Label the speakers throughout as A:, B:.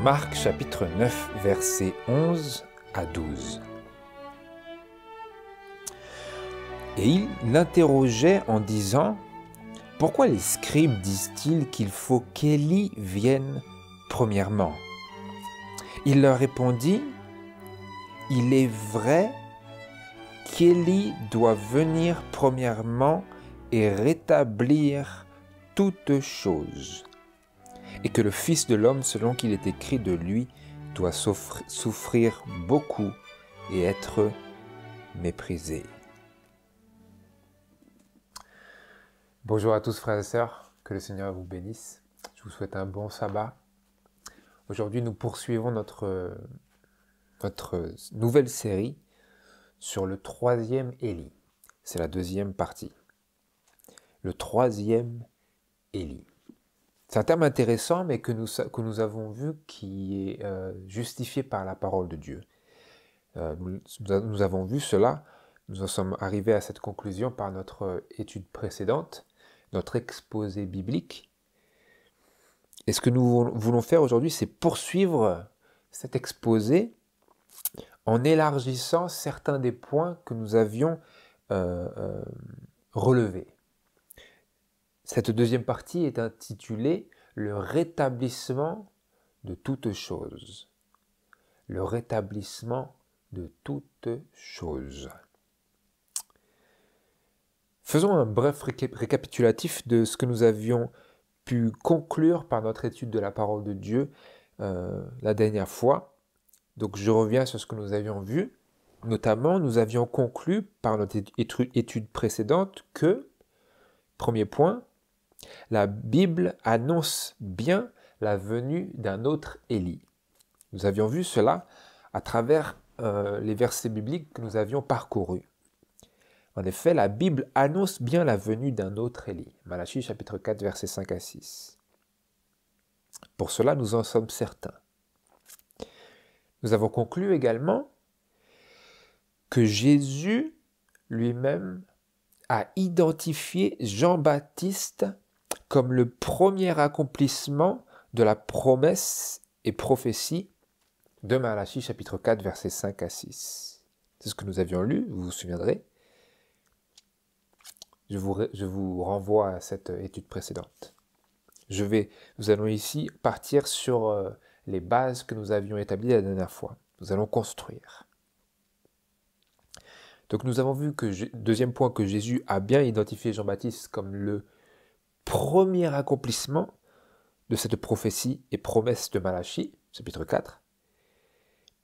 A: Marc chapitre 9, versets 11 à 12. Et il l'interrogeait en disant « Pourquoi les scribes disent-ils qu'il faut qu'Élie vienne premièrement ?» Il leur répondit « Il est vrai qu'Élie doit venir premièrement et rétablir toutes choses, et que le Fils de l'homme, selon qu'il est écrit de lui, doit souffrir beaucoup et être méprisé. » Bonjour à tous frères et sœurs, que le Seigneur vous bénisse. Je vous souhaite un bon sabbat. Aujourd'hui, nous poursuivons notre nouvelle série sur le troisième Élie. C'est la deuxième partie. Le troisième Élie. C'est un terme intéressant, mais que nous avons vu qui est justifié par la parole de Dieu. Nous avons vu cela, nous en sommes arrivés à cette conclusion par notre étude précédente, notre exposé biblique. Et ce que nous voulons faire aujourd'hui, c'est poursuivre cet exposé en élargissant certains des points que nous avions relevés. Cette deuxième partie est intitulée « Le rétablissement de toutes choses ». Le rétablissement de toutes choses. Faisons un bref récapitulatif de ce que nous avions pu conclure par notre étude de la parole de Dieu la dernière fois. Donc je reviens sur ce que nous avions vu. Notamment, nous avions conclu par notre étude précédente que, premier point, la Bible annonce bien la venue d'un autre Élie. Nous avions vu cela à travers les versets bibliques que nous avions parcourus. En effet, la Bible annonce bien la venue d'un autre Élie. Malachie chapitre 4, versets 5 à 6. Pour cela, nous en sommes certains. Nous avons conclu également que Jésus lui-même a identifié Jean-Baptiste comme le premier accomplissement de la promesse et prophétie de Malachie chapitre 4, versets 5 à 6. C'est ce que nous avions lu, vous vous souviendrez. Je vous renvoie à cette étude précédente. Nous allons ici partir sur les bases que nous avions établies la dernière fois. Nous allons construire. Donc nous avons vu que, deuxième point, que Jésus a bien identifié Jean-Baptiste comme le premier accomplissement de cette prophétie et promesse de Malachie, chapitre 4.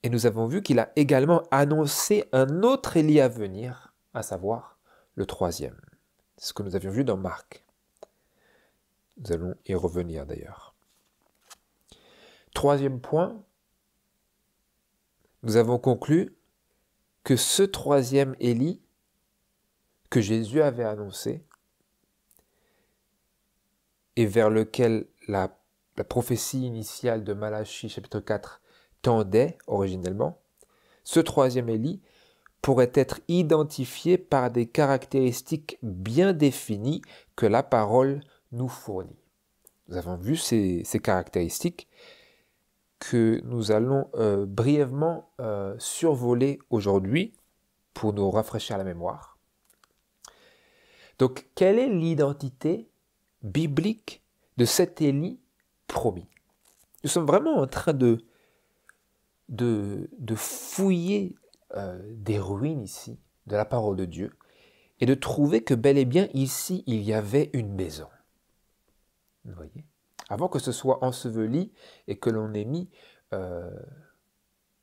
A: Et nous avons vu qu'il a également annoncé un autre Élie à venir, à savoir le troisième. C'est ce que nous avions vu dans Marc. Nous allons y revenir d'ailleurs. Troisième point, nous avons conclu que ce troisième Élie que Jésus avait annoncé et vers lequel la prophétie initiale de Malachie chapitre 4 tendait originellement, ce troisième Élie pourrait être identifié par des caractéristiques bien définies que la parole nous fournit. Nous avons vu ces caractéristiques que nous allons brièvement survoler aujourd'hui pour nous rafraîchir la mémoire. Donc, quelle est l'identité biblique de cet Élie promis? Nous sommes vraiment en train de fouiller des ruines ici, de la parole de Dieu, et de trouver que bel et bien ici, il y avait une maison. Vous voyez? Avant que ce soit enseveli et que l'on ait mis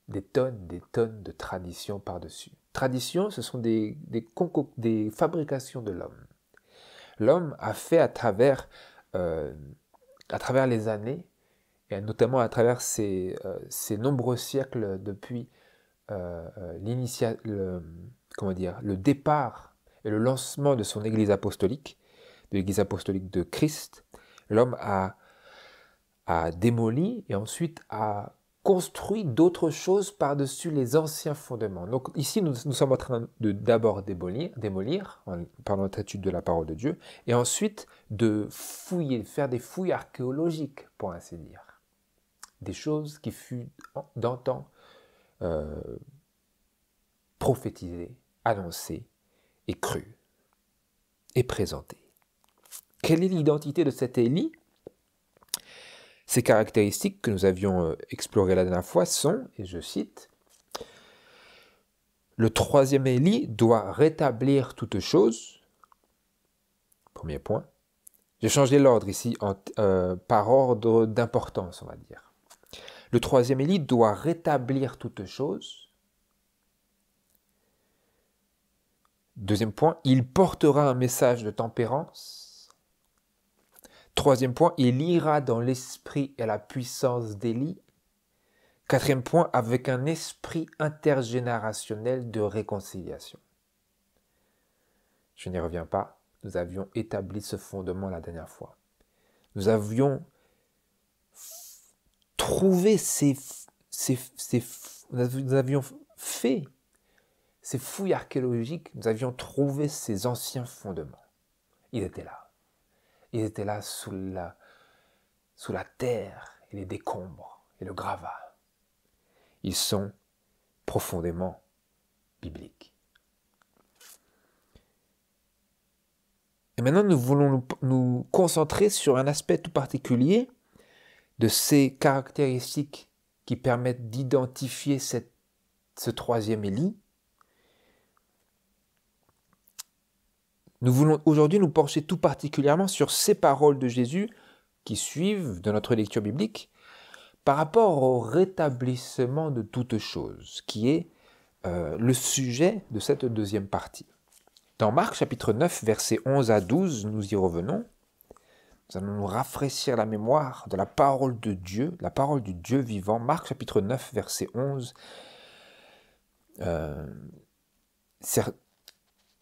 A: des tonnes de traditions par-dessus. Traditions, ce sont des fabrications de l'homme. L'homme a fait à travers les années, et notamment à travers ces nombreux siècles depuis le départ et le lancement de son Église apostolique, de l'Église apostolique de Christ, l'homme a démoli et ensuite a construit d'autres choses par-dessus les anciens fondements. Donc ici, nous sommes en train de d'abord démolir par notre étude de la parole de Dieu, et ensuite de fouiller, faire des fouilles archéologiques, pour ainsi dire. des choses qui furent d'antan prophétisées, annoncées et crues et présentées. Quelle est l'identité de cet Élie? Ces caractéristiques que nous avions explorées la dernière fois sont, et je cite, « Le troisième Élie doit rétablir toutes choses. » Premier point. J'ai changé l'ordre ici par ordre d'importance, on va dire. Le troisième Élie doit rétablir toutes choses. Deuxième point, il portera un message de tempérance. Troisième point, il ira dans l'esprit et la puissance d'Élie. Quatrième point, avec un esprit intergénérationnel de réconciliation. Je n'y reviens pas, nous avions établi ce fondement la dernière fois. Nous avions trouvé nous avions fait ces fouilles archéologiques, nous avions trouvé ces anciens fondements. Ils étaient là. Ils étaient là sous la terre et les décombres et le gravat. Ils sont profondément bibliques. Et maintenant, nous voulons nous concentrer sur un aspect tout particulier de ces caractéristiques qui permettent d'identifier ce troisième Élie. Nous voulons aujourd'hui nous pencher tout particulièrement sur ces paroles de Jésus qui suivent de notre lecture biblique par rapport au rétablissement de toutes choses, qui est le sujet de cette deuxième partie. Dans Marc chapitre 9, versets 11 à 12, nous y revenons. Nous allons nous rafraîchir la mémoire de la parole de Dieu, la parole du Dieu vivant. Marc chapitre 9, verset 11.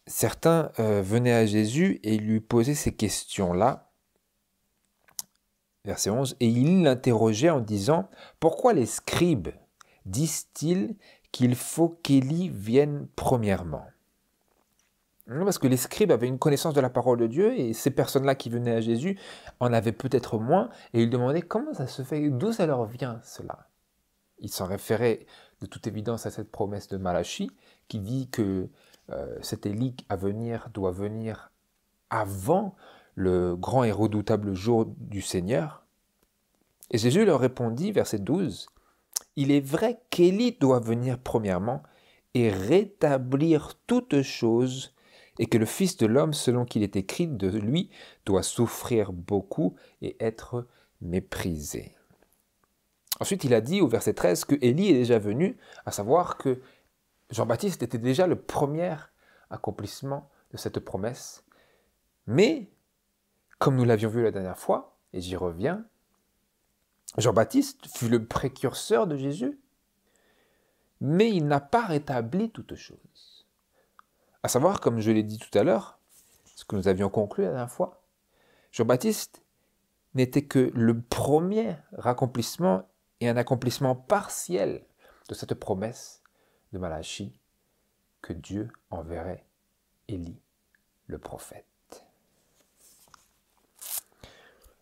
A: Certains venaient à Jésus et lui posaient ces questions-là. Verset 11. Et il l'interrogeait en disant, « Pourquoi les scribes disent-ils qu'il faut qu'Élie vienne premièrement ?» Parce que les scribes avaient une connaissance de la parole de Dieu et ces personnes-là qui venaient à Jésus en avaient peut-être moins et ils demandaient comment ça se fait, d'où ça leur vient cela. Ils s'en référaient de toute évidence à cette promesse de Malachie qui dit que cet Élie à venir doit venir avant le grand et redoutable jour du Seigneur. Et Jésus leur répondit, verset 12, « Il est vrai qu'Élie doit venir premièrement et rétablir toutes choses, et que le Fils de l'homme, selon qu'il est écrit de lui, doit souffrir beaucoup et être méprisé. » Ensuite, il a dit au verset 13 que Élie est déjà venu, à savoir que Jean-Baptiste était déjà le premier accomplissement de cette promesse. Mais, comme nous l'avions vu la dernière fois, et j'y reviens, Jean-Baptiste fut le précurseur de Jésus, mais il n'a pas rétabli toutes choses. À savoir, comme je l'ai dit tout à l'heure, ce que nous avions conclu la dernière fois, Jean-Baptiste n'était que le premier accomplissement et un accomplissement partiel de cette promesse de Malachie que Dieu enverrait Élie, le prophète.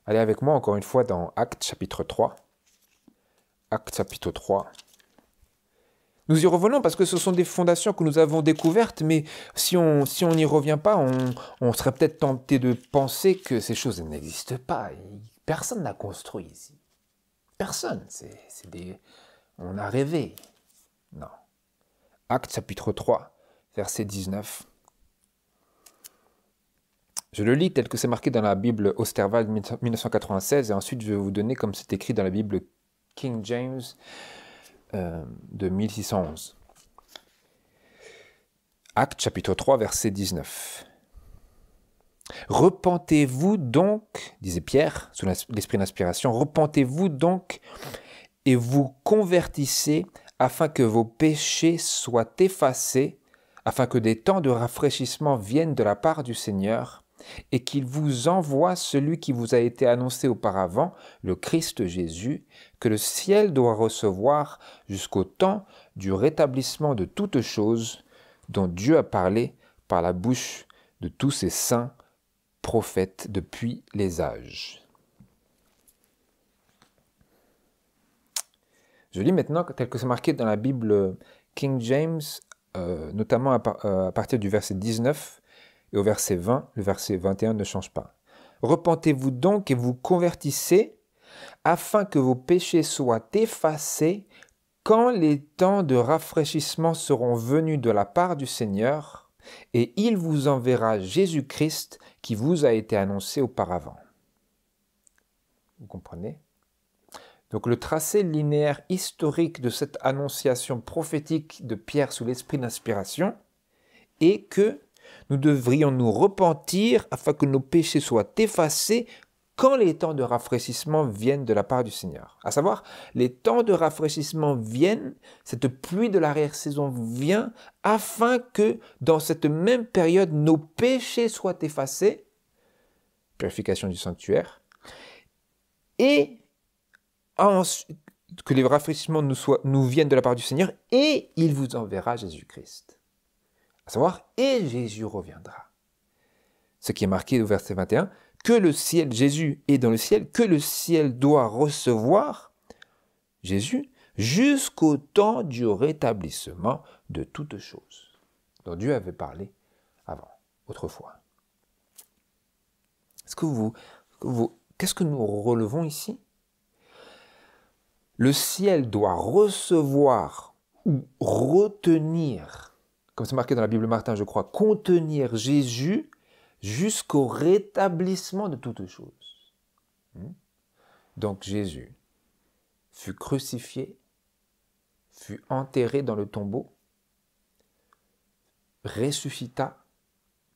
A: Allez avec moi encore une fois dans Actes chapitre 3. Actes chapitre 3. Nous y revenons parce que ce sont des fondations que nous avons découvertes, mais si on n'y revient pas, on serait peut-être tenté de penser que ces choses n'existent pas. Personne n'a construit ici. Personne. On a rêvé. Non. Actes chapitre 3, verset 19. Je le lis tel que c'est marqué dans la Bible Osterwald 1996, et ensuite je vais vous donner comme c'est écrit dans la Bible King James de 1611. Actes chapitre 3, verset 19. « Repentez-vous donc, disait Pierre, sous l'esprit d'inspiration, repentez-vous donc et vous convertissez afin que vos péchés soient effacés, afin que des temps de rafraîchissement viennent de la part du Seigneur, et qu'il vous envoie celui qui vous a été annoncé auparavant, le Christ Jésus, que le ciel doit recevoir jusqu'au temps du rétablissement de toutes choses dont Dieu a parlé par la bouche de tous ses saints prophètes depuis les âges. » Je lis maintenant tel que c'est marqué dans la Bible King James, notamment à partir du verset 19 et au verset 20. Le verset 21 ne change pas. Repentez-vous donc et vous convertissez, afin que vos péchés soient effacés quand les temps de rafraîchissement seront venus de la part du Seigneur, et il vous enverra Jésus-Christ qui vous a été annoncé auparavant. Vous comprenez? Donc le tracé linéaire historique de cette annonciation prophétique de Pierre sous l'esprit d'inspiration est que nous devrions nous repentir afin que nos péchés soient effacés quand les temps de rafraîchissement viennent de la part du Seigneur. À savoir, les temps de rafraîchissement viennent, cette pluie de l'arrière-saison vient afin que dans cette même période, nos péchés soient effacés, purification du sanctuaire, et ensuite, que les rafraîchissements nous viennent de la part du Seigneur, et il vous enverra Jésus-Christ. À savoir, et Jésus reviendra. Ce qui est marqué au verset 21, que le ciel, Jésus est dans le ciel, que le ciel doit recevoir Jésus jusqu'au temps du rétablissement de toutes choses, dont Dieu avait parlé avant, autrefois. Qu'est-ce que nous relevons ici? Le ciel doit recevoir ou retenir, comme c'est marqué dans la Bible Martin, je crois, contenir Jésus jusqu'au rétablissement de toutes choses. Donc Jésus fut crucifié, fut enterré dans le tombeau, ressuscita,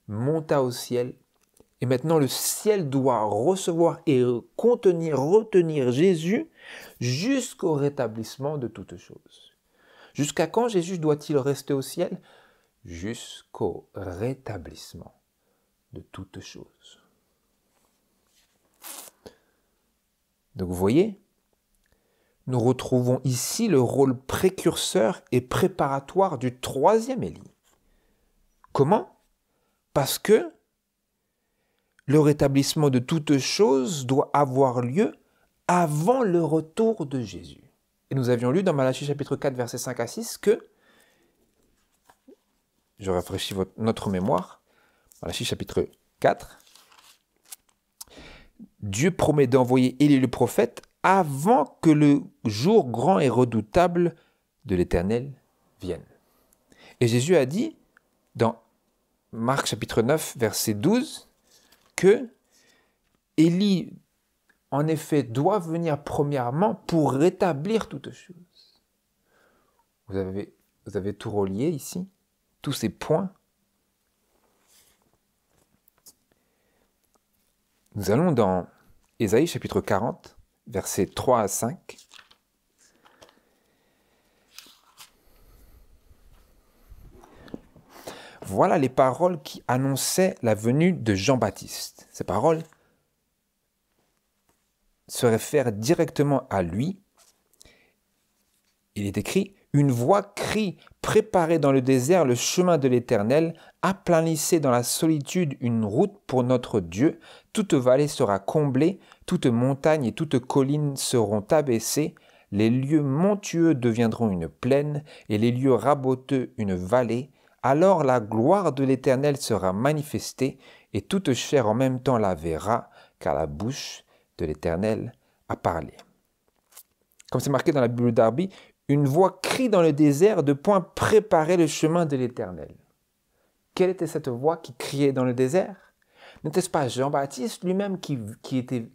A: monta au ciel, et maintenant le ciel doit recevoir et retenir Jésus jusqu'au rétablissement de toutes choses. Jusqu'à quand Jésus doit-il rester au ciel? Jusqu'au rétablissement de toutes choses. Donc vous voyez, nous retrouvons ici le rôle précurseur et préparatoire du troisième Élie. Comment? Parce que le rétablissement de toutes choses doit avoir lieu avant le retour de Jésus. Et nous avions lu dans Malachie chapitre 4, versets 5 à 6 que, je rafraîchis notre mémoire, Malachie chapitre 4, Dieu promet d'envoyer Élie le prophète avant que le jour grand et redoutable de l'Éternel vienne. Et Jésus a dit dans Marc chapitre 9, verset 12, que Élie, en effet, doit venir premièrement pour rétablir toutes choses. Vous avez tout relié ici, tous ces points. Nous allons dans Ésaïe chapitre 40, versets 3 à 5. Voilà les paroles qui annonçaient la venue de Jean-Baptiste. Ces paroles se réfèrent directement à lui. Il est écrit « Une voix crie, préparez dans le désert le chemin de l'Éternel, aplanissez dans la solitude une route pour notre Dieu, toute vallée sera comblée, toute montagne et toute colline seront abaissées, les lieux montueux deviendront une plaine, et les lieux raboteux une vallée. Alors la gloire de l'Éternel sera manifestée, et toute chair en même temps la verra, car la bouche de l'Éternel a parlé. » Comme c'est marqué dans la Bible Darby, une voix crie dans le désert de point préparer le chemin de l'Éternel. Quelle était cette voix qui criait dans le désert? N'était-ce pas Jean-Baptiste lui-même qui était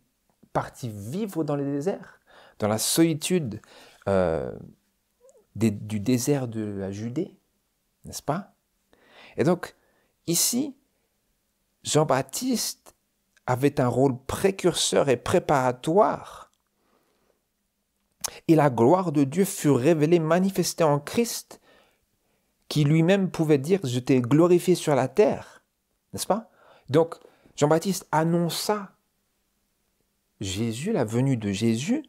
A: parti vivre dans le désert, dans la solitude du désert de la Judée, n'est-ce pas? Et donc, ici, Jean-Baptiste avait un rôle précurseur et préparatoire. Et la gloire de Dieu fut révélée, manifestée en Christ, qui lui-même pouvait dire « Je t'ai glorifié sur la terre », n'est-ce pas? Donc, Jean-Baptiste annonça Jésus, la venue de Jésus,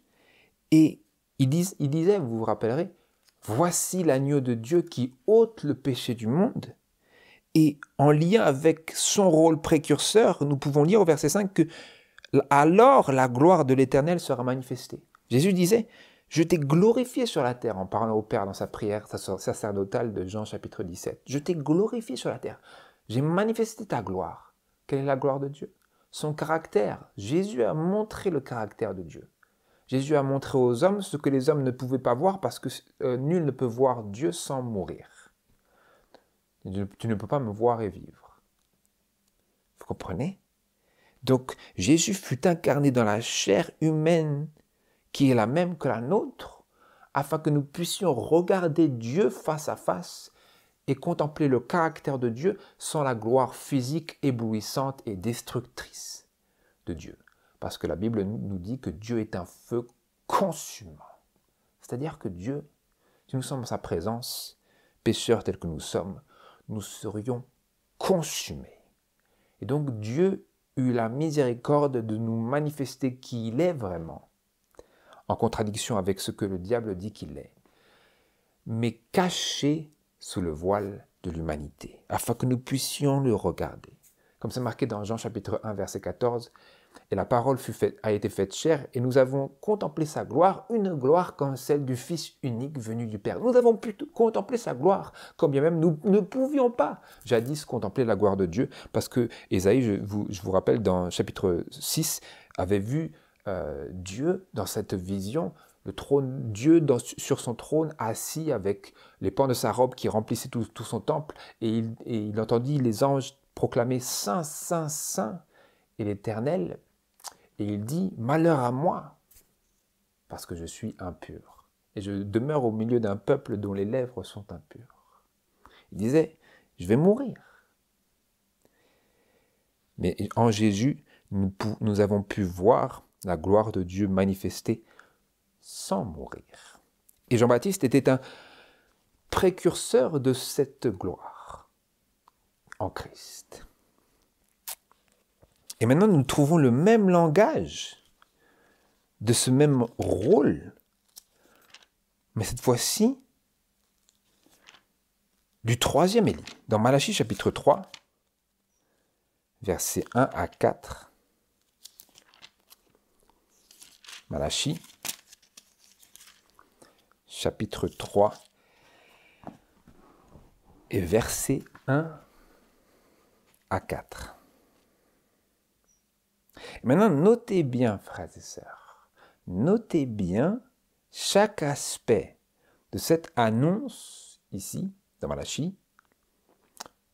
A: et il disait, vous vous rappellerez, « Voici l'agneau de Dieu qui ôte le péché du monde ». Et en lien avec son rôle précurseur, nous pouvons lire au verset 5 que « Alors la gloire de l'Éternel sera manifestée ». Jésus disait Je t'ai glorifié sur la terre, en parlant au Père dans sa prière sacerdotale de Jean chapitre 17. Je t'ai glorifié sur la terre. J'ai manifesté ta gloire. Quelle est la gloire de Dieu? Son caractère. Jésus a montré le caractère de Dieu. Jésus a montré aux hommes ce que les hommes ne pouvaient pas voir parce que nul ne peut voir Dieu sans mourir. Tu ne peux pas me voir et vivre. Vous comprenez? Donc Jésus fut incarné dans la chair humaine qui est la même que la nôtre, afin que nous puissions regarder Dieu face à face et contempler le caractère de Dieu sans la gloire physique éblouissante et destructrice de Dieu. Parce que la Bible nous dit que Dieu est un feu consumant. C'est-à-dire que Dieu, si nous sommes en sa présence, pécheurs tels que nous sommes, nous serions consumés. Et donc Dieu eut la miséricorde de nous manifester qui il est vraiment, en contradiction avec ce que le diable dit qu'il est, mais caché sous le voile de l'humanité, afin que nous puissions le regarder. Comme c'est marqué dans Jean chapitre 1, verset 14, « Et la parole a été faite chair, et nous avons contemplé sa gloire, une gloire comme celle du Fils unique venu du Père. » Nous avons pu contempler sa gloire, comme bien même nous ne pouvions pas jadis contempler la gloire de Dieu, parce que Ésaïe, je vous rappelle, dans chapitre 6, avait vu Dieu dans cette vision, le trône, Dieu sur son trône, assis avec les pans de sa robe qui remplissaient tout son temple, et il entendit les anges proclamer « Saint, Saint, Saint » et l'Éternel, et il dit « Malheur à moi, parce que je suis impur, et je demeure au milieu d'un peuple dont les lèvres sont impures. » Il disait « Je vais mourir. » Mais en Jésus, nous avons pu voir la gloire de Dieu manifestée sans mourir. Et Jean-Baptiste était un précurseur de cette gloire en Christ. Et maintenant, nous trouvons le même langage de ce même rôle, mais cette fois-ci, du troisième Élie. Dans Malachie chapitre 3, versets 1 à 4. Malachie chapitre 3 et versets 1 à 4. Et maintenant, notez bien, frères et sœurs, notez bien chaque aspect de cette annonce ici, dans Malachie,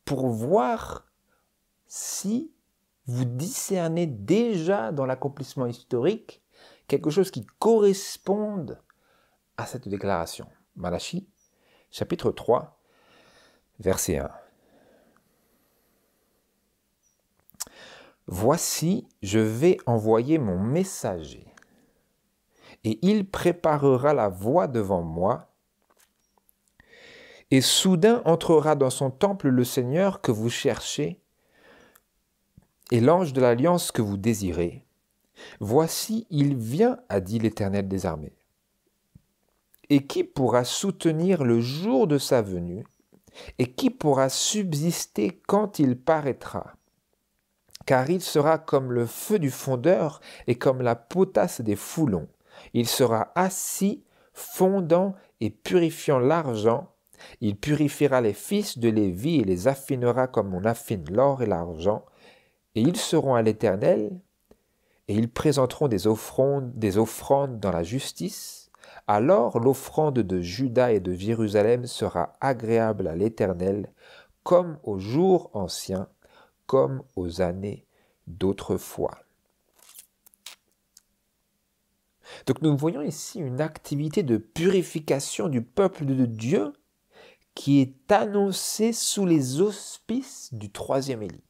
A: pour voir si vous discernez déjà dans l'accomplissement historique quelque chose qui corresponde à cette déclaration. Malachie, chapitre 3, verset 1. Voici, je vais envoyer mon messager, et il préparera la voie devant moi, et soudain entrera dans son temple le Seigneur que vous cherchez, et l'ange de l'alliance que vous désirez. Voici, il vient, a dit l'Éternel des armées. Et qui pourra soutenir le jour de sa venue, et qui pourra subsister quand il paraîtra? Car il sera comme le feu du fondeur et comme la potasse des foulons. Il sera assis, fondant et purifiant l'argent. Il purifiera les fils de Lévi et les affinera comme on affine l'or et l'argent. Et ils seront à l'Éternel, et ils présenteront des offrandes dans la justice. Alors l'offrande de Juda et de Jérusalem sera agréable à l'Éternel, comme aux jours anciens, comme aux années d'autrefois. Donc nous voyons ici une activité de purification du peuple de Dieu qui est annoncée sous les auspices du troisième Élie.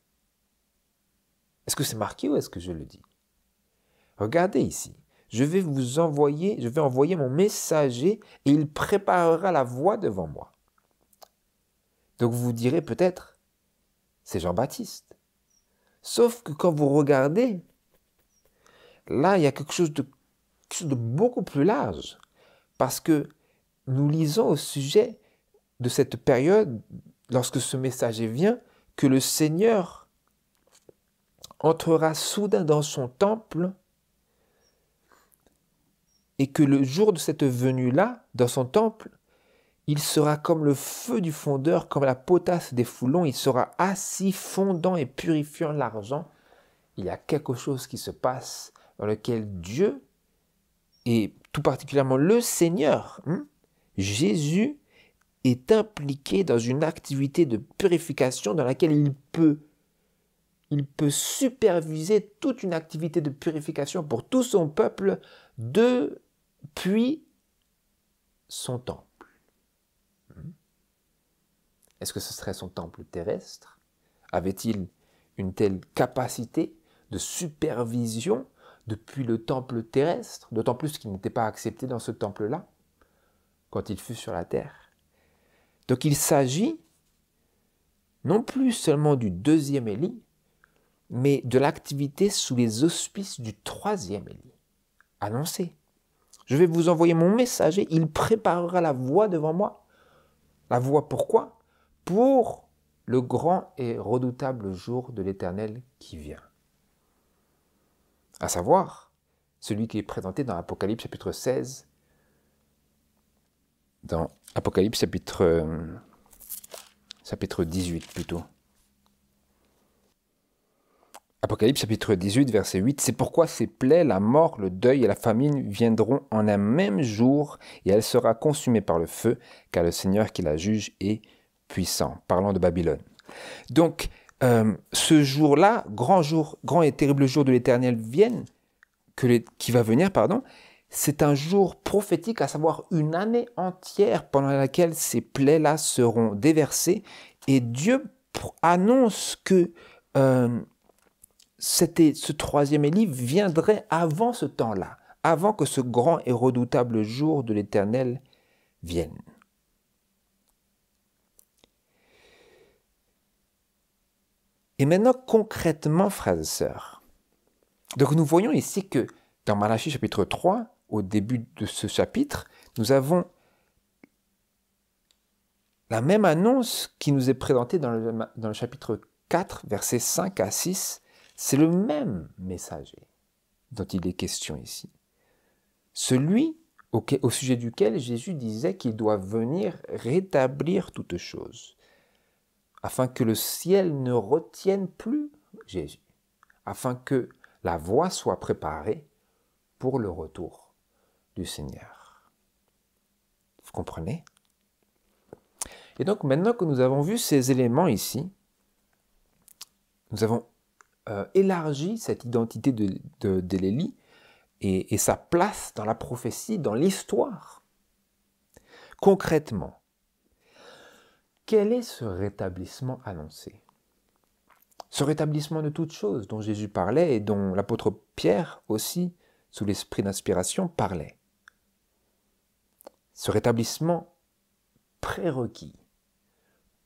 A: Est-ce que c'est marqué ou est-ce que je le dis? Regardez ici. Je vais envoyer mon messager et il préparera la voie devant moi. Donc vous direz peut-être, c'est Jean-Baptiste. Sauf que quand vous regardez, là, il y a quelque chose de beaucoup plus large. Parce que nous lisons au sujet de cette période, lorsque ce messager vient, que le Seigneur entrera soudain dans son temple et que le jour de cette venue-là, dans son temple, il sera comme le feu du fondeur, comme la potasse des foulons, il sera assis fondant et purifiant l'argent. Il y a quelque chose qui se passe dans lequel Dieu, et tout particulièrement le Seigneur, Jésus, est impliqué dans une activité de purification dans laquelle il peut superviser toute une activité de purification pour tout son peuple depuis son temple. Est-ce que ce serait son temple terrestre? Avait-il une telle capacité de supervision depuis le temple terrestre, d'autant plus qu'il n'était pas accepté dans ce temple-là, quand il fut sur la terre? Donc il s'agit non plus seulement du deuxième Élie, mais de l'activité sous les auspices du troisième Élie, annoncé. Je vais vous envoyer mon messager, il préparera la voie devant moi. La voie pourquoi? Pour le grand et redoutable jour de l'Éternel qui vient. À savoir, celui qui est présenté dans Apocalypse chapitre 16, dans Apocalypse chapitre 18 plutôt. Apocalypse chapitre 18, verset 8, « C'est pourquoi ces plaies, la mort, le deuil et la famine viendront en un même jour, et elle sera consumée par le feu, car le Seigneur qui la juge est puissant. » Parlant de Babylone. Donc, ce jour-là, grand et terrible jour de l'Éternel qui va venir, c'est un jour prophétique, à savoir une année entière pendant laquelle ces plaies-là seront déversées, et Dieu annonce que ce troisième Élie viendrait avant ce temps-là, avant que ce grand et redoutable jour de l'Éternel vienne. Et maintenant, concrètement, frères et sœurs, donc nous voyons ici que dans Malachie chapitre 3, au début de ce chapitre, nous avons la même annonce qui nous est présentée dans le chapitre 4, versets 5 à 6. C'est le même messager dont il est question ici. Celui au sujet duquel Jésus disait qu'il doit venir rétablir toutes choses, afin que le ciel ne retienne plus Jésus, afin que la voie soit préparée pour le retour du Seigneur. Vous comprenez? Et donc maintenant que nous avons vu ces éléments ici, nous avons élargi cette identité de l'Élie et sa place dans la prophétie, dans l'histoire. Concrètement, quel est ce rétablissement annoncé? Ce rétablissement de toutes choses dont Jésus parlait et dont l'apôtre Pierre aussi, sous l'esprit d'inspiration, parlait. Ce rétablissement prérequis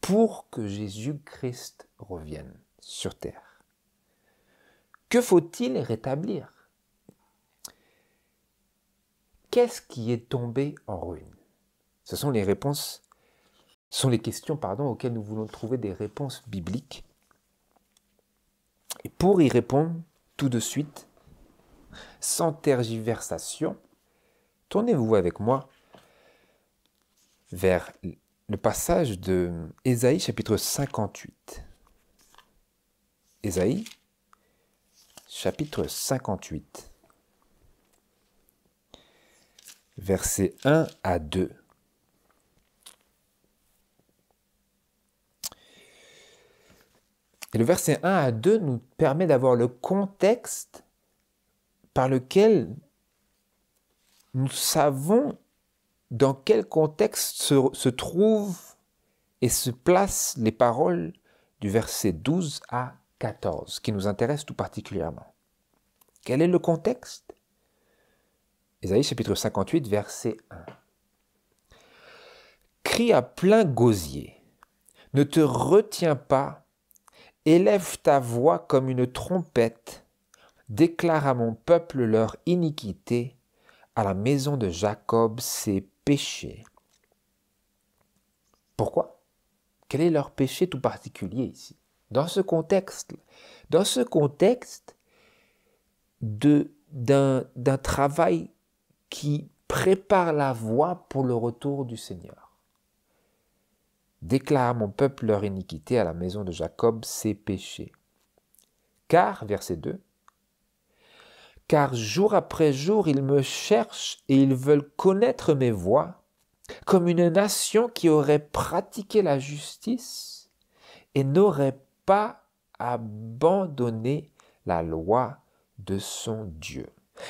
A: pour que Jésus-Christ revienne sur terre. Que faut-il rétablir? Qu'est-ce qui est tombé en ruine? Ce sont les questions auxquelles nous voulons trouver des réponses bibliques. Et pour y répondre tout de suite, sans tergiversation, tournez-vous avec moi vers le passage de Ésaïe chapitre 58. Ésaïe chapitre 58, versets 1 à 2. Et le verset 1 à 2 nous permet d'avoir le contexte par lequel nous savons dans quel contexte se trouvent et se placent les paroles du verset 12 à 14, qui nous intéresse tout particulièrement. Quel est le contexte? Ésaïe chapitre 58, verset 1. Crie à plein gosier, ne te retiens pas, élève ta voix comme une trompette, déclare à mon peuple leur iniquité, à la maison de Jacob ses péchés. Pourquoi? Quel est leur péché tout particulier ici? Dans ce contexte d'un travail qui prépare la voie pour le retour du Seigneur. Déclare à mon peuple leur iniquité, à la maison de Jacob ses péchés. Car, verset 2, car jour après jour ils me cherchent et ils veulent connaître mes voies, comme une nation qui aurait pratiqué la justice et n'aurait pas abandonné la loi de son Dieu.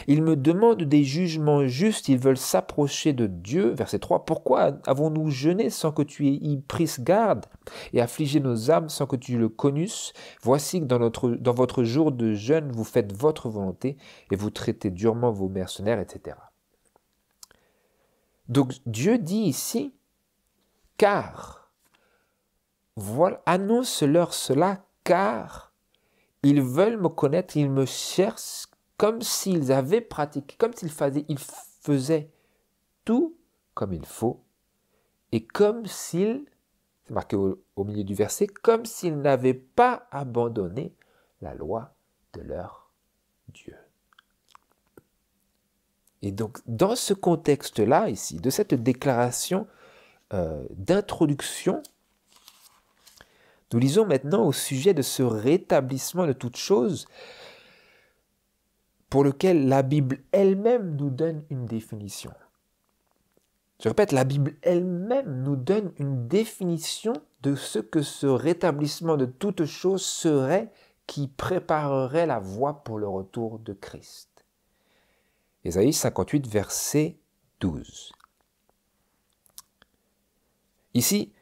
A: Ils me demandent des jugements justes, ils veulent s'approcher de Dieu. Verset 3, pourquoi avons-nous jeûné sans que tu y prisses garde et affligé nos âmes sans que tu le connusses? Voici que dans votre jour de jeûne, vous faites votre volonté et vous traitez durement vos mercenaires, etc. Donc Dieu dit ici, car, voilà, annonce-leur cela, car ils veulent me connaître, ils me cherchent comme s'ils avaient pratiqué, comme s'ils faisaient tout comme il faut, et comme s'ils, c'est marqué au milieu du verset, comme s'ils n'avaient pas abandonné la loi de leur Dieu. Et donc, dans ce contexte-là, ici, de cette déclaration d'introduction, nous lisons maintenant au sujet de ce rétablissement de toutes choses pour lequel la Bible elle-même nous donne une définition. Je répète, la Bible elle-même nous donne une définition de ce que ce rétablissement de toutes choses serait qui préparerait la voie pour le retour de Christ. Ésaïe 58, verset 12. Ici,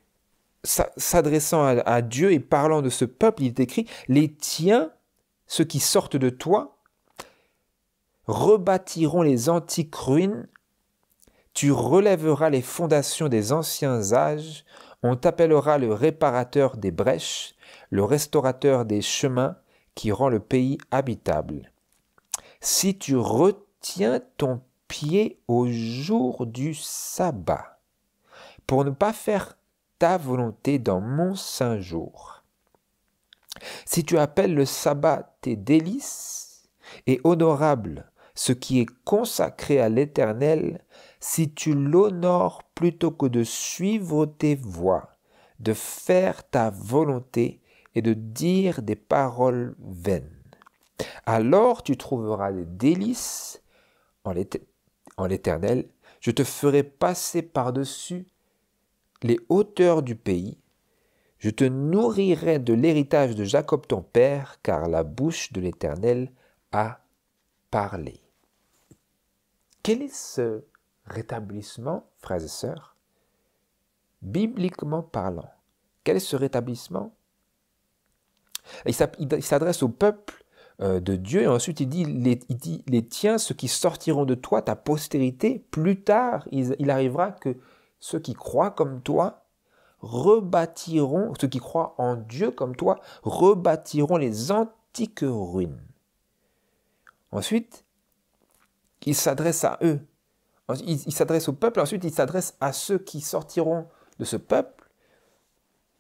A: s'adressant à Dieu et parlant de ce peuple, il est écrit « Les tiens, ceux qui sortent de toi, rebâtiront les antiques ruines, tu relèveras les fondations des anciens âges, on t'appellera le réparateur des brèches, le restaurateur des chemins qui rend le pays habitable. Si tu retiens ton pied au jour du sabbat, pour ne pas faire ta volonté dans mon saint jour. Si tu appelles le sabbat tes délices et honorable ce qui est consacré à l'Éternel, si tu l'honores plutôt que de suivre tes voies, de faire ta volonté et de dire des paroles vaines, alors tu trouveras des délices en l'Éternel. Je te ferai passer par-dessus les hauteurs du pays. Je te nourrirai de l'héritage de Jacob ton père, car la bouche de l'Éternel a parlé. Quel est ce rétablissement, frères et sœurs, bibliquement parlant? Quel est ce rétablissement? Il s'adresse au peuple de Dieu et ensuite il dit les tiens, ceux qui sortiront de toi, ta postérité, plus tard il arrivera que ceux qui croient comme toi rebâtiront, ceux qui croient en Dieu comme toi, rebâtiront les antiques ruines. Ensuite, il s'adresse à eux. Il s'adresse au peuple, ensuite il s'adresse à ceux qui sortiront de ce peuple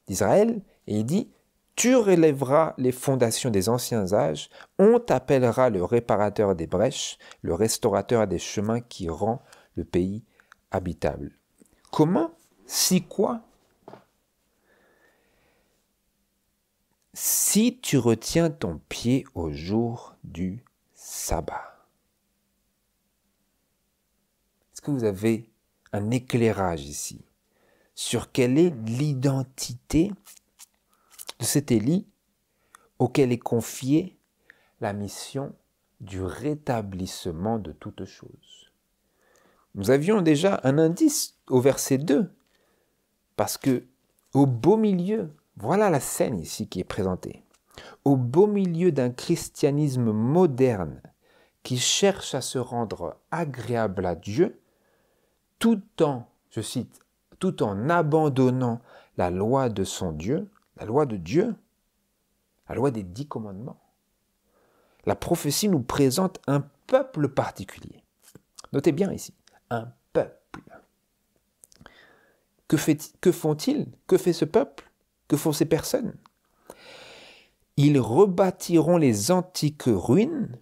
A: d'Israël, et il dit « Tu relèveras les fondations des anciens âges, on t'appellera le réparateur des brèches, le restaurateur des chemins qui rend le pays habitable. » Comment? Si quoi? Si tu retiens ton pied au jour du sabbat. Est-ce que vous avez un éclairage ici sur quelle est l'identité de cet Élie auquel est confiée la mission du rétablissement de toutes choses? Nous avions déjà un indice au verset 2, parce que au beau milieu, voilà la scène ici qui est présentée, au beau milieu d'un christianisme moderne qui cherche à se rendre agréable à Dieu, tout en, je cite, tout en abandonnant la loi de son Dieu, la loi de Dieu, la loi des 10 commandements. La prophétie nous présente un peuple particulier. Notez bien ici, un peuple. Que font-ils? Que fait ce peuple? Que font ces personnes? Ils rebâtiront les antiques ruines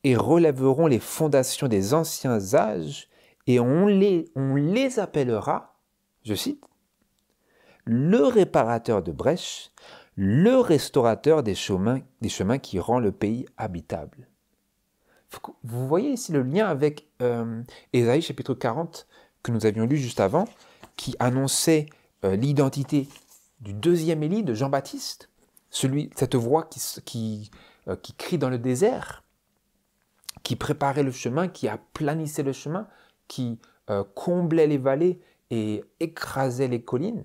A: et relèveront les fondations des anciens âges, et on les appellera, je cite, le réparateur de brèches, le restaurateur des chemins qui rend le pays habitable. Vous voyez ici le lien avec Ésaïe chapitre 40 que nous avions lu juste avant, qui annonçait l'identité du deuxième Élie de Jean-Baptiste, cette voix qui crie dans le désert, qui préparait le chemin, qui aplanissait le chemin, qui comblait les vallées et écrasait les collines,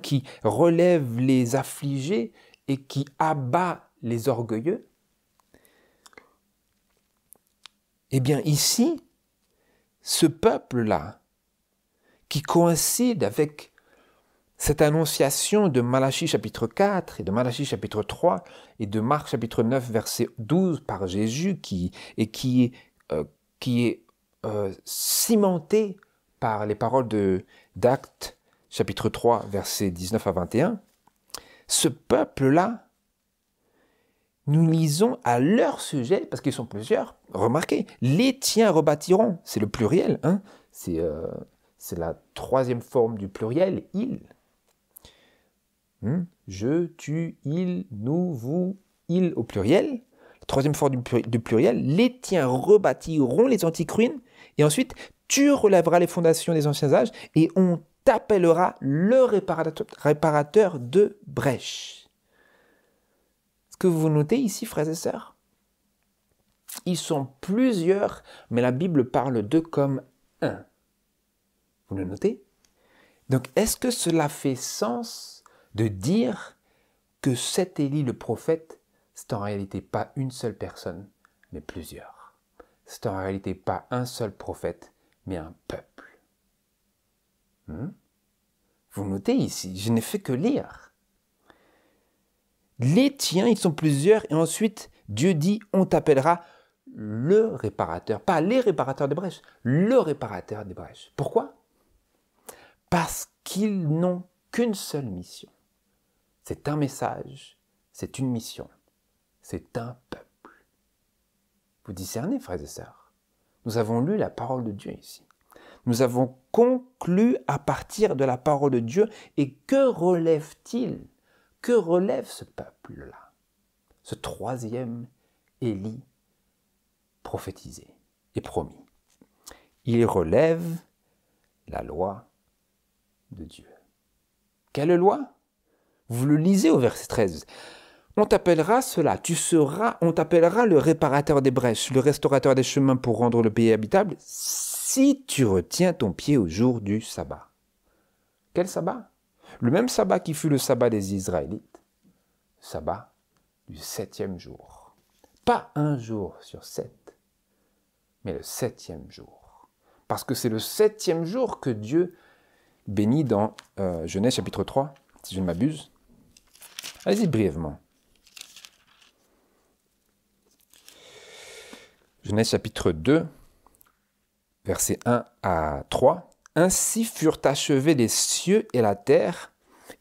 A: qui relève les affligés et qui abat les orgueilleux. Eh bien ici, ce peuple-là, qui coïncide avec cette annonciation de Malachie chapitre 4 et de Malachie chapitre 3 et de Marc chapitre 9 verset 12 par Jésus, qui est cimenté par les paroles d'Actes chapitre 3 verset 19 à 21, ce peuple-là, nous lisons à leur sujet, parce qu'ils sont plusieurs, remarquez, les tiens rebâtiront, c'est le pluriel, hein, c'est la troisième forme du pluriel, ils. Je, tu, il, nous, vous, il au pluriel, la troisième forme du pluriel, les tiens rebâtiront les antiques ruines, et ensuite tu relèveras les fondations des anciens âges, et on t'appellera le réparateur de brèches. Que vous notez ici, frères et sœurs? Ils sont plusieurs, mais la Bible parle d'eux comme un. Vous le notez? Donc, est-ce que cela fait sens de dire que cet Élie, le prophète, c'est en réalité pas une seule personne, mais plusieurs? C'est en réalité pas un seul prophète, mais un peuple. Vous notez ici, je n'ai fait que lire. Les tiens, ils sont plusieurs, et ensuite, Dieu dit, on t'appellera le réparateur. Pas les réparateurs des brèches, le réparateur des brèches. Pourquoi? Parce qu'ils n'ont qu'une seule mission. C'est un message, c'est une mission, c'est un peuple. Vous discernez, frères et sœurs? Nous avons lu la parole de Dieu ici. Nous avons conclu à partir de la parole de Dieu, et que relève-t-il? Que relève ce peuple-là? Ce troisième Élie prophétisé et promis. Il relève la loi de Dieu. Quelle loi? Vous le lisez au verset 13. On t'appellera cela, on t'appellera le réparateur des brèches, le restaurateur des chemins pour rendre le pays habitable, si tu retiens ton pied au jour du sabbat. Quel sabbat? Le même sabbat qui fut le sabbat des Israélites, le sabbat du 7e jour. Pas un jour sur 7, mais le 7e jour. Parce que c'est le 7e jour que Dieu bénit dans Genèse chapitre 3, si je ne m'abuse. Allez-y brièvement. Genèse chapitre 2, versets 1 à 3. Ainsi furent achevés les cieux et la terre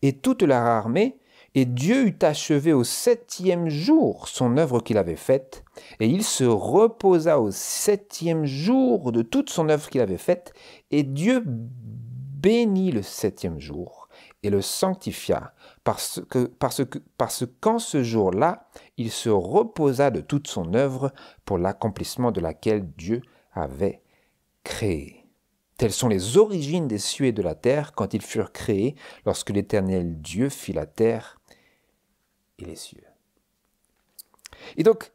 A: et toute leur armée, et Dieu eut achevé au 7e jour son œuvre qu'il avait faite, et il se reposa au 7e jour de toute son œuvre qu'il avait faite, et Dieu bénit le 7e jour et le sanctifia, parce qu'en ce jour-là, il se reposa de toute son œuvre pour l'accomplissement de laquelle Dieu avait créé. Telles sont les origines des cieux et de la terre quand ils furent créés, lorsque l'Éternel Dieu fit la terre et les cieux. Et donc,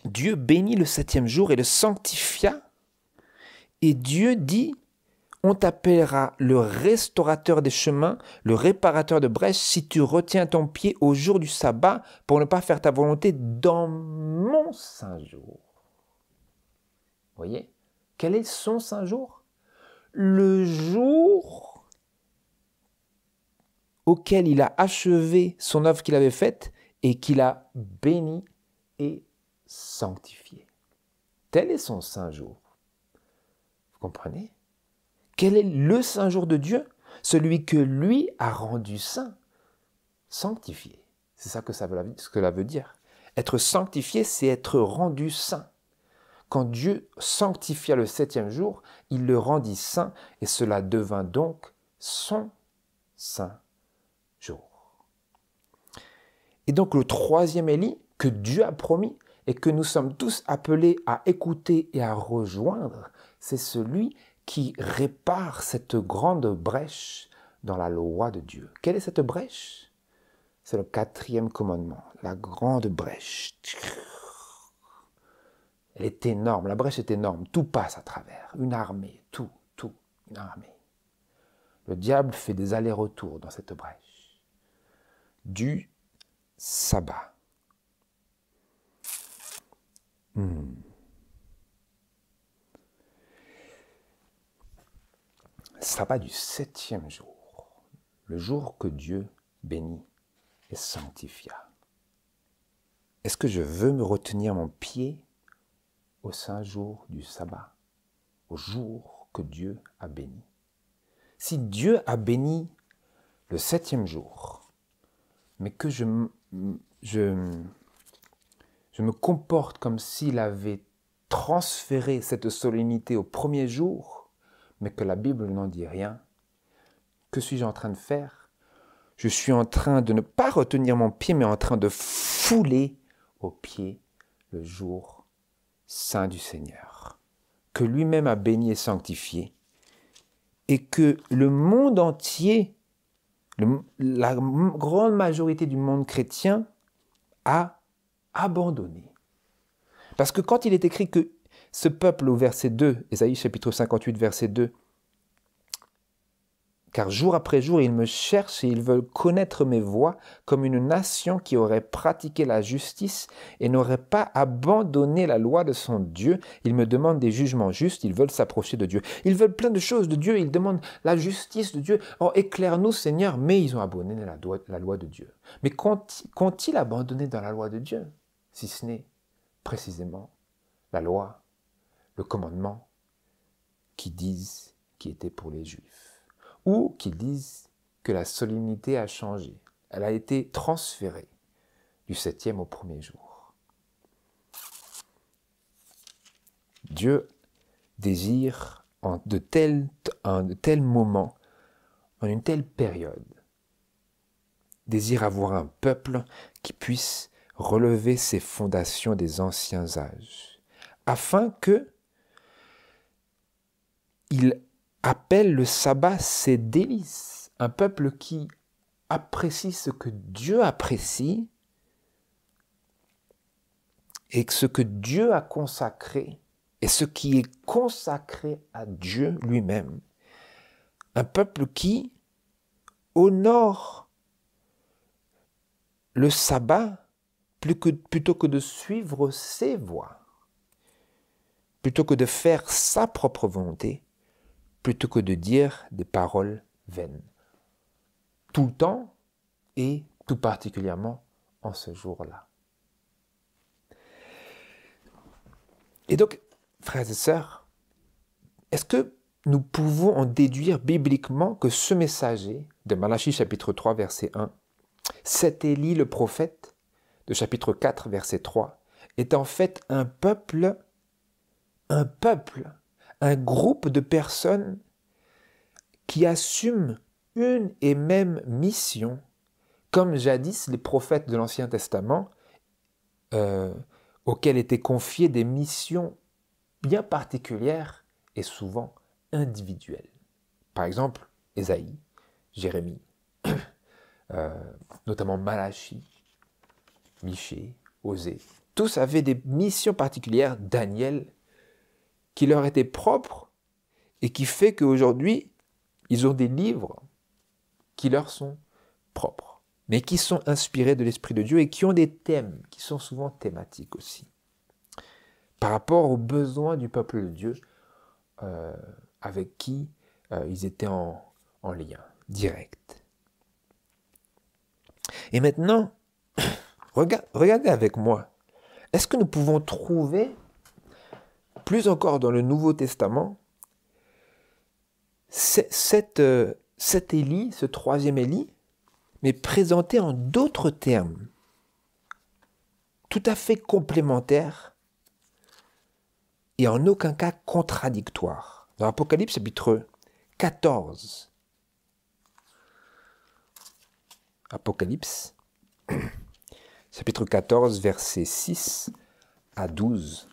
A: Dieu bénit le 7e jour et le sanctifia, et Dieu dit, on t'appellera le restaurateur des chemins, le réparateur de brèches, si tu retiens ton pied au jour du sabbat pour ne pas faire ta volonté dans mon saint jour. Vous voyez? Quel est son saint jour? Le jour auquel il a achevé son œuvre qu'il avait faite et qu'il a béni et sanctifié. Tel est son saint jour. Vous comprenez? Quel est le saint jour de Dieu? Celui que lui a rendu saint, sanctifié. C'est ça que cela veut dire. Être sanctifié, c'est être rendu saint. Quand Dieu sanctifia le 7e jour, il le rendit saint et cela devint donc son saint jour. Et donc le 3e Élie que Dieu a promis et que nous sommes tous appelés à écouter et à rejoindre, c'est celui qui répare cette grande brèche dans la loi de Dieu. Quelle est cette brèche? C'est le 4e commandement, la grande brèche. Elle est énorme, la brèche est énorme, tout passe à travers, une armée, tout, une armée. Le diable fait des allers-retours dans cette brèche. Du sabbat. Sabbat du 7e jour, le jour que Dieu bénit et sanctifia. Est-ce que je veux me retenir mon pied au saint jour du sabbat, au jour que Dieu a béni? Si Dieu a béni le 7e jour, mais que je me comporte comme s'il avait transféré cette solennité au 1er jour, mais que la Bible n'en dit rien, que suis-je en train de faire? Je suis en train de ne pas retenir mon pied, mais en train de fouler aux pieds le jour saint du Seigneur, que lui-même a béni et sanctifié, et que le monde entier, la grande majorité du monde chrétien a abandonné. Parce que quand il est écrit que ce peuple, au verset 2, Ésaïe chapitre 58, verset 2, « Car jour après jour, ils me cherchent et ils veulent connaître mes voies comme une nation qui aurait pratiqué la justice et n'aurait pas abandonné la loi de son Dieu. Ils me demandent des jugements justes, ils veulent s'approcher de Dieu. Ils veulent plein de choses de Dieu, ils demandent la justice de Dieu. Oh, éclaire-nous, Seigneur, mais ils ont abandonné la loi de Dieu. Mais qu'ont-ils abandonné dans la loi de Dieu, si ce n'est précisément la loi, le commandement qui disent qui était pour les Juifs? Ou qu'ils disent que la solennité a changé. Elle a été transférée du 7e au 1er jour. Dieu désire en de tels moments, en une telle période, désire avoir un peuple qui puisse relever ses fondations des anciens âges, afin que il appelle le sabbat ses délices. Un peuple qui apprécie ce que Dieu apprécie et ce que Dieu a consacré et ce qui est consacré à Dieu lui-même. Un peuple qui honore le sabbat plutôt que de suivre ses voies, plutôt que de faire sa propre volonté, plutôt que de dire des paroles vaines. Tout le temps et tout particulièrement en ce jour-là. Et donc, frères et sœurs, est-ce que nous pouvons en déduire bibliquement que ce messager de Malachie chapitre 3 verset 1, cet Élie le prophète de chapitre 4 verset 3, est en fait un groupe de personnes qui assument une et même mission, comme jadis les prophètes de l'Ancien Testament, auxquels étaient confiées des missions bien particulières et souvent individuelles. Par exemple, Ésaïe, Jérémie, notamment Malachie, Michée, Osée. Tous avaient des missions particulières, Daniel, qui leur étaient propres et qui fait qu'aujourd'hui, ils ont des livres qui leur sont propres, mais qui sont inspirés de l'Esprit de Dieu et qui ont des thèmes qui sont souvent thématiques aussi, par rapport aux besoins du peuple de Dieu avec qui ils étaient en lien direct. Et maintenant, regardez avec moi, est-ce que nous pouvons trouver, plus encore dans le Nouveau Testament, cet Élie, ce 3e Élie, mais présenté en d'autres termes, tout à fait complémentaires et en aucun cas contradictoires. Dans Apocalypse chapitre 14, Apocalypse chapitre 14, versets 6 à 12.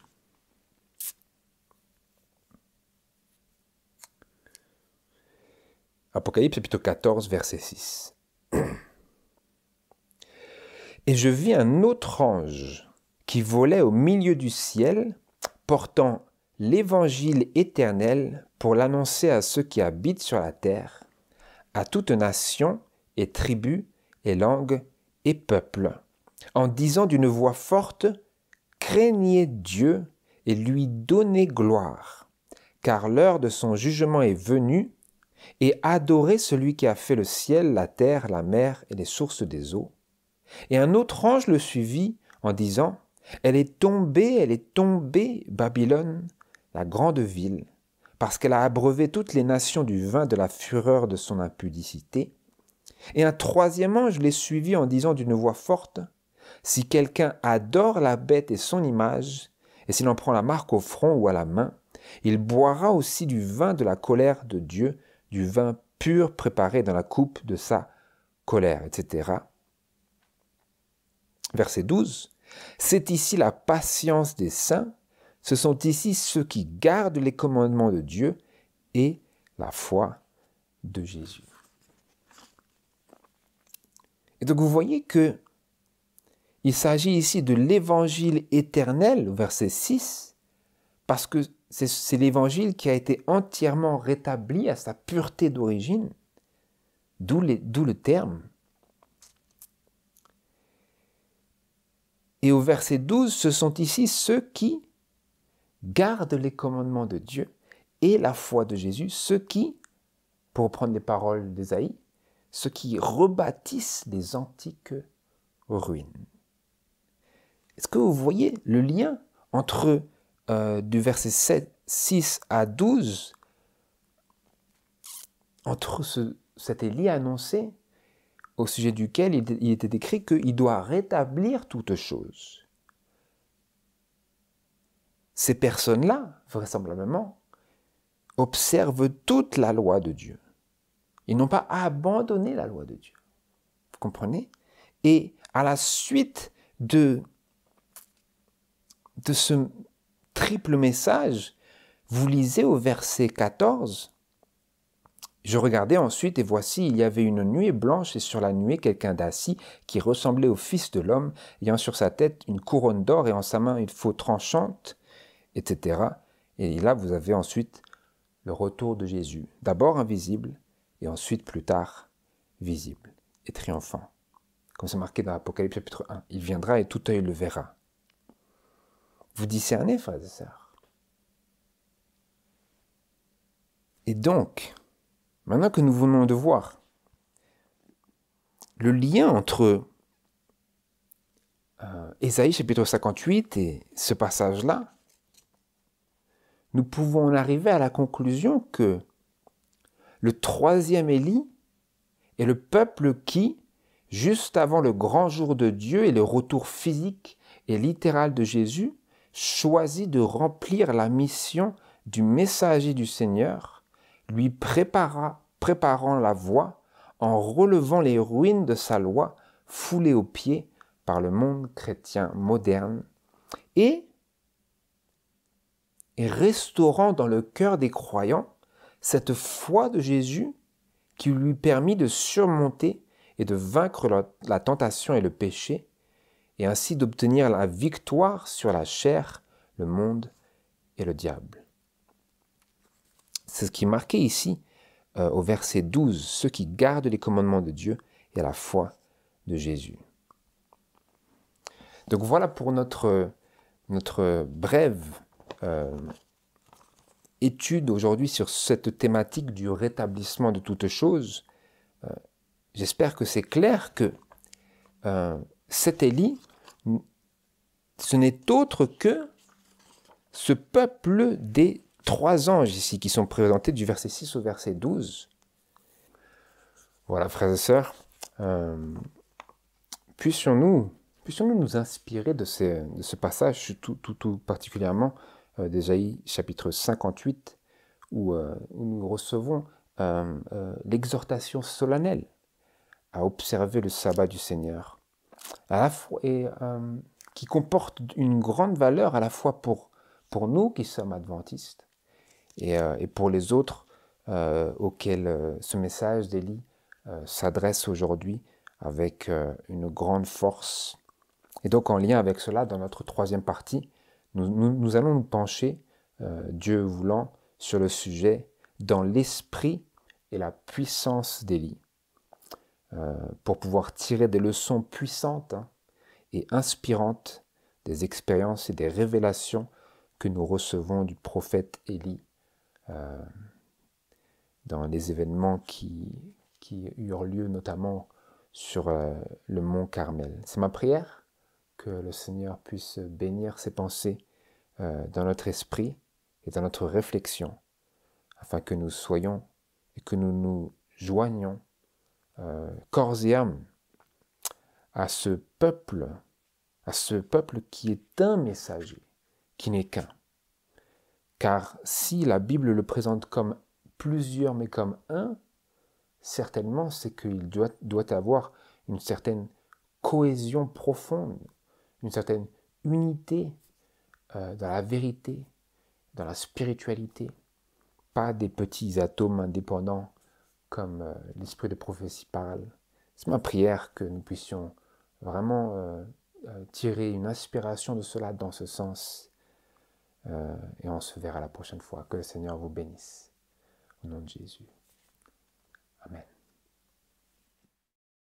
A: Apocalypse chapitre 14, verset 6. Et je vis un autre ange qui volait au milieu du ciel, portant l'évangile éternel pour l'annoncer à ceux qui habitent sur la terre, à toute nation et tribu et langue et peuple, en disant d'une voix forte, « Craignez Dieu et lui donnez gloire, car l'heure de son jugement est venue, et adorez celui qui a fait le ciel, la terre, la mer et les sources des eaux. » Et un autre ange le suivit en disant, « Elle est tombée, Babylone, la grande ville, parce qu'elle a abreuvé toutes les nations du vin de la fureur de son impudicité. » Et un troisième ange les suivit en disant d'une voix forte, « Si quelqu'un adore la bête et son image, et s'il en prend la marque au front ou à la main, il boira aussi du vin de la colère de Dieu, du vin pur préparé dans la coupe de sa colère, etc. » Verset 12. « C'est ici la patience des saints, ce sont ici ceux qui gardent les commandements de Dieu et la foi de Jésus. » Et donc vous voyez que il s'agit ici de l'évangile éternel, verset 6, parce que c'est l'évangile qui a été entièrement rétabli à sa pureté d'origine, d'où le terme. Et au verset 12, ce sont ici ceux qui gardent les commandements de Dieu et la foi de Jésus, ceux qui, pour reprendre les paroles d'Ésaïe, ceux qui rebâtissent les antiques ruines. Est-ce que vous voyez le lien entre du verset 6 à 12, entre cet Élie annoncé au sujet duquel il était écrit qu'il doit rétablir toutes choses. Ces personnes-là, vraisemblablement, observent toute la loi de Dieu. Ils n'ont pas abandonné la loi de Dieu. Vous comprenez? Et à la suite de ce triple message, vous lisez au verset 14, « Je regardais ensuite et voici, il y avait une nuée blanche et sur la nuée quelqu'un d'assis qui ressemblait au Fils de l'homme, ayant sur sa tête une couronne d'or et en sa main une faux tranchante, etc. » Et là, vous avez ensuite le retour de Jésus, d'abord invisible et ensuite plus tard visible et triomphant. Comme c'est marqué dans l'Apocalypse chapitre 1, il viendra et tout œil le verra. Vous discernez, frères et sœurs. Et donc, maintenant que nous venons de voir le lien entre Ésaïe chapitre 58 et ce passage-là, nous pouvons en arriver à la conclusion que le troisième Élie est le peuple qui, juste avant le grand jour de Dieu et le retour physique et littéral de Jésus, choisit de remplir la mission du messager du Seigneur, lui préparant la voie en relevant les ruines de sa loi foulées aux pieds par le monde chrétien moderne et restaurant dans le cœur des croyants cette foi de Jésus qui lui permit de surmonter et de vaincre la tentation et le péché, et ainsi d'obtenir la victoire sur la chair, le monde et le diable. C'est ce qui est marqué ici au verset 12, ceux qui gardent les commandements de Dieu et la foi de Jésus. Donc voilà pour notre brève étude aujourd'hui sur cette thématique du rétablissement de toutes choses. J'espère que c'est clair que cet Élie, ce n'est autre que ce peuple des 3 anges ici qui sont présentés du verset 6 au verset 12. Voilà, frères et sœurs, puissions-nous Puissions-nous nous inspirer de ce passage, tout particulièrement d'Ésaïe chapitre 58, où nous recevons l'exhortation solennelle à observer le sabbat du Seigneur, à la fois, qui comporte une grande valeur à la fois pour nous qui sommes adventistes et pour les autres auxquels ce message d'Élie s'adresse aujourd'hui avec une grande force. Et donc en lien avec cela, dans notre troisième partie, nous allons nous pencher, Dieu voulant, sur le sujet dans l'esprit et la puissance d'Élie, pour pouvoir tirer des leçons puissantes et inspirantes des expériences et des révélations que nous recevons du prophète Élie dans les événements qui eurent lieu notamment sur le mont Carmel. C'est ma prière que le Seigneur puisse bénir ses pensées dans notre esprit et dans notre réflexion, afin que nous soyons et que nous nous joignions corps et âme à ce peuple qui est un messager, qui n'est qu'un. Car si la Bible le présente comme plusieurs, mais comme un, certainement c'est qu'il doit avoir une certaine cohésion profonde, une certaine unité dans la vérité, dans la spiritualité, pas des petits atomes indépendants comme l'esprit de prophétie parle. C'est ma prière que nous puissions vraiment tirer une inspiration de cela dans ce sens. Et on se verra la prochaine fois. Que le Seigneur vous bénisse. Au nom de Jésus. Amen.